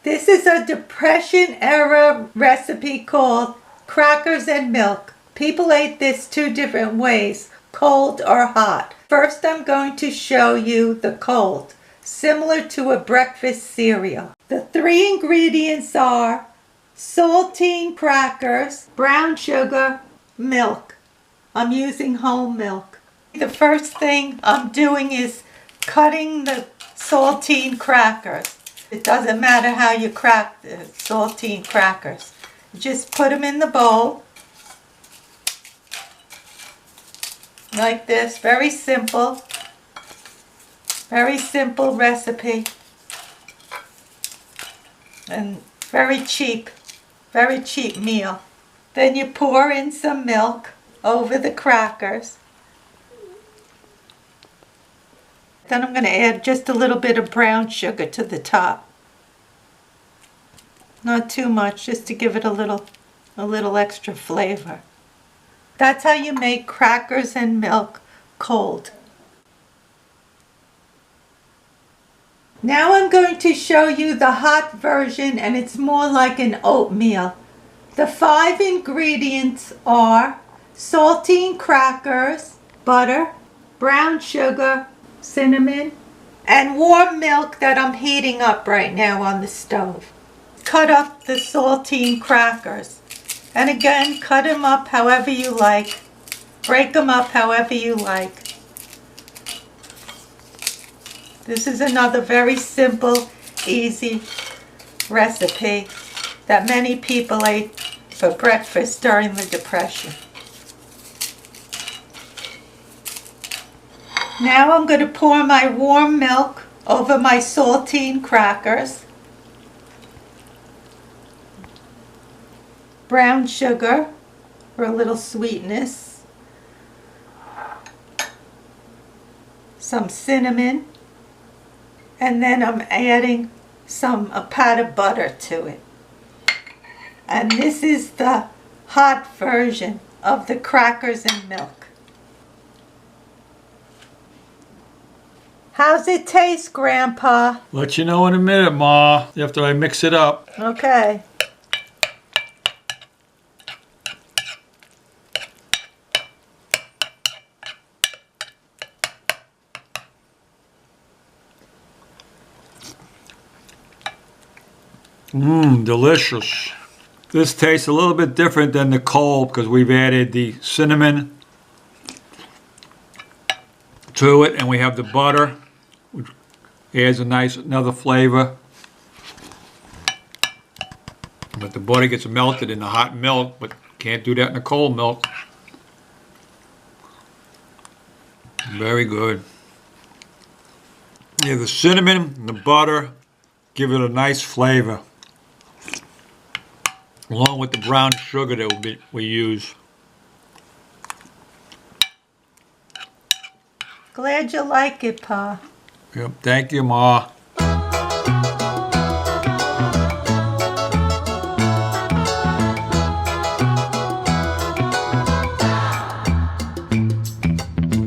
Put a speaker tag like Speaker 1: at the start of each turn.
Speaker 1: This is a Depression era recipe called crackers and milk. People ate this 2 different ways, cold or hot. First I'm going to show you the cold, similar to a breakfast cereal. The 3 ingredients are saltine crackers, brown sugar, milk. I'm using whole milk. The first thing I'm doing is cutting the saltine crackers. It doesn't matter how you crack the saltine crackers. Just put them in the bowl. Like this. Very simple. Very simple recipe. And very cheap. Very cheap meal. Then you pour in some milk over the crackers. Then I'm going to add just a little bit of brown sugar to the top. Not too much, just to give it a little extra flavor. That's how you make crackers and milk cold. Now I'm going to show you the hot version, and it's more like an oatmeal. The 5 ingredients are saltine crackers, butter, brown sugar, cinnamon, and warm milk that I'm heating up right now on the stove. Cut up the saltine crackers. And again, cut them up however you like. Break them up however you like. This is another very simple, easy recipe that many people ate for breakfast during the Depression. Now I'm going to pour my warm milk over my saltine crackers. Brown sugar for a little sweetness. Some cinnamon. And then I'm adding a pat of butter to it. And this is the hot version of the crackers and milk. How's it taste, Grandpa?
Speaker 2: Let you know in a minute, Ma, after I mix it up.
Speaker 1: Okay.
Speaker 2: Delicious. This tastes a little bit different than the cold because we've added the cinnamon to it, and we have the butter, which adds another flavor. But the butter gets melted in the hot milk, but can't do that in the cold milk. Very good. Yeah, the cinnamon and the butter give it a nice flavor, along with the brown sugar that we use.
Speaker 1: Glad you like it, Pa.
Speaker 2: Yep, thank you, Ma.